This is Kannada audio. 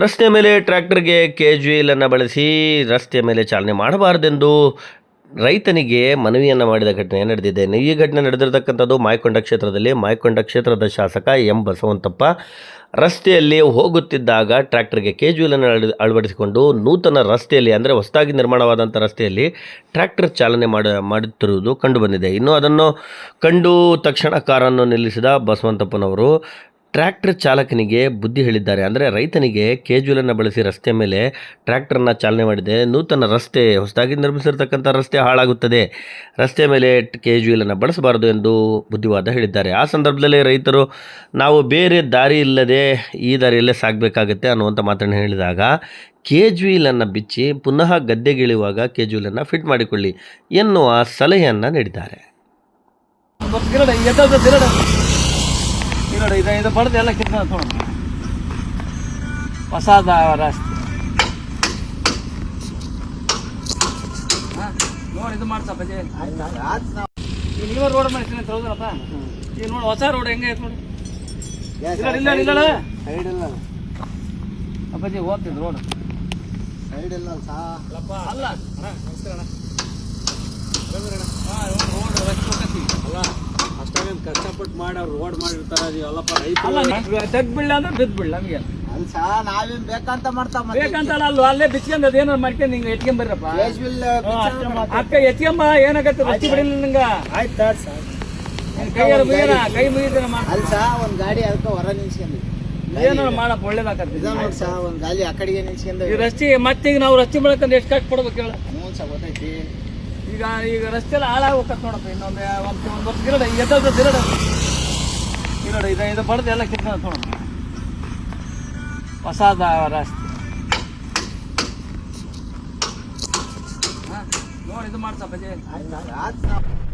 ರಸ್ತೆ ಮೇಲೆ ಟ್ರ್ಯಾಕ್ಟರ್ಗೆ ಕೇಜ್ವೀಲನ್ನು ಬಳಸಿ ರಸ್ತೆಯ ಮೇಲೆ ಚಾಲನೆ ಮಾಡಬಾರದೆಂದು ರೈತನಿಗೆ ಮನವಿಯನ್ನು ಮಾಡಿದ ಘಟನೆ ನಡೆದಿದೆ. ಈ ಘಟನೆ ನಡೆದಿರತಕ್ಕಂಥದ್ದು ಮಾಯಕೊಂಡ ಕ್ಷೇತ್ರದ ಶಾಸಕ ಎಂ ಬಸವಂತಪ್ಪ ರಸ್ತೆಯಲ್ಲಿ ಹೋಗುತ್ತಿದ್ದಾಗ ಟ್ರ್ಯಾಕ್ಟರ್ಗೆ ಕೇಜ್ವೀಲನ್ನು ಅಳವಡಿಸಿಕೊಂಡು ನೂತನ ರಸ್ತೆಯಲ್ಲಿ ಅಂದರೆ ಹೊಸದಾಗಿ ನಿರ್ಮಾಣವಾದಂಥ ರಸ್ತೆಯಲ್ಲಿ ಟ್ರ್ಯಾಕ್ಟರ್ ಚಾಲನೆ ಮಾಡುತ್ತಿರುವುದು ಕಂಡುಬಂದಿದೆ. ಇನ್ನು ಅದನ್ನು ಕಂಡು ತಕ್ಷಣ ಕಾರನ್ನು ನಿಲ್ಲಿಸಿದ ಬಸವಂತಪ್ಪನವರು ಟ್ರ್ಯಾಕ್ಟರ್ ಚಾಲಕನಿಗೆ ಬುದ್ಧಿ ಹೇಳಿದ್ದಾರೆ. ಅಂದರೆ ರೈತನಿಗೆ ಕೇಜ್ವೀಲನ್ನು ಬಳಸಿ ರಸ್ತೆ ಮೇಲೆ ಟ್ರ್ಯಾಕ್ಟರ್ನ ಚಾಲನೆ ಮಾಡಿದೆ. ನೂತನ ರಸ್ತೆ ಹೊಸದಾಗಿ ನಿರ್ಮಿಸಿರ್ತಕ್ಕಂಥ ರಸ್ತೆ ಹಾಳಾಗುತ್ತದೆ, ರಸ್ತೆ ಮೇಲೆ ಕೇಜ್ವೀಲನ್ನು ಬಳಸಬಾರದು ಎಂದು ಬುದ್ಧಿವಾದ ಹೇಳಿದ್ದಾರೆ. ಆ ಸಂದರ್ಭದಲ್ಲಿ ರೈತರು ನಾವು ಬೇರೆ ದಾರಿ ಇಲ್ಲದೆ ಈ ದಾರಿಯಲ್ಲೇ ಸಾಗಬೇಕಾಗತ್ತೆ ಅನ್ನುವಂಥ ಮಾತನ್ನು ಹೇಳಿದಾಗ ಕೇಜ್ವೀಲನ್ನು ಬಿಚ್ಚಿ ಪುನಃ ಗದ್ದೆಗಿಳಿಯುವಾಗ ಕೇಜ್ವೀಲನ್ನು ಫಿಟ್ ಮಾಡಿಕೊಳ್ಳಿ ಎನ್ನುವ ಸಲಹೆಯನ್ನು ನೀಡಿದ್ದಾರೆ. ಇದು ಬಡ್ದು ಎಲ್ಲ ಕಿತ್ತ ಹೊಸ ರಸ್ತೆ ನೋಡಿ ಇದು ಮಾಡ್ಸಪ್ಪ ನೀವು ರೋಡ್ ಮಾಡ್ತೀನಿ ಅಂತ ಹೌದಲ್ಲಪ್ಪ. ಈಗ ನೋಡಿ ಹೊಸ ರೋಡ್ ಹೆಂಗೆ ಐತೆ ನೋಡಿ. ಇಲ್ಲ ಅಪ್ಪಾಜಿ ಹೋಗ್ತಿದ್ದು ರೋಡ್ ಸೈಡ್ ಇಲ್ಲ ಅಲ್ಲ ಅಲ್ಲ ಅಷ್ಟೇನು ಕಷ್ಟಪಟ್ಟು ಮಾಡಿ ಅವ್ರು ರೋಡ್ ಮಾಡಿರ್ತಾರೆ. ಎಲ್ಲಪ್ಪ ತೆಗ್ ಬಿಡ್ಲ ಅಂದ್ರೆ ಬಿದ್ದು ಬಿಡ್ಲ ನಮಗೆ ಅಲ್ಲಿ ಸಹ ನಾವೇನ್ ಬೇಕಂತ ಮಾಡ್ತಾವ ಬೇಕಂತಲ್ಲ ಅಲ್ವ ಅಲ್ಲೇ ಬಿಚ್ಕೊಂಡ್ ಅದೇನೋ ಮಾಡ್ಕೊಂಡು ನಿಂಗೆ ಎತ್ಕೊಂಡ್ ಬರ್ರಪ್ಪ ಅಕ್ಕ ಎತ್ಕೊಂಬ ಏನಾಗತ್ತೆ ರಸ್ತೆ ಬಿಡಿಲ್ಲ ನಿಂಗ ಆಯ್ತು ಕೈ ಮುಗಿದ ಅಲ್ಲಿ ಸಹ ಒಂದ್ ಗಾಡಿ ಅದಕ್ಕೆ ಹೊರ ನಿಲ್ಸ್ಕೊಂಡಿ ಏನೋ ಮಾಡಪ್ಪ ಒಳ್ಳೇದಾಗತ್ತೆ. ನೋಡಿ ಸಹ ಒಂದ್ ಗಾಡಿ ಆ ಕಡೆಗೆ ನಿಲ್ಸ್ಕೊಂಡು ಈ ರಸ್ತೆ ಮತ್ತೆ ಈಗ ನಾವು ರಸ್ತೆ ಬೆಳಕಂದ್ರೆ ಎಷ್ಟು ಕಟ್ ಕೊಡ್ಬೇಕು ಹೇಳ. ಹ್ಞೂ ಸಹ ಗೊತ್ತೈತಿ. ಈಗ ರಸ್ತೆ ಎಲ್ಲ ಹಾಳಾಗಿ ಹೋಗತ್ತೆ ನೋಡಪ್ಪ. ಇನ್ನೊಂದು ಒಂದು ವರ್ಷ ಗಿರಡ ಇದು ಬಡ್ದು ಎಲ್ಲ ಕಿತ್ತ ನೋಡಪ್ಪ ಹೊಸ ರಸ್ತೆ ನೋಡಿ ಇದು ಮಾಡ್ಸಪ್ಪ. ಆಯ್ತು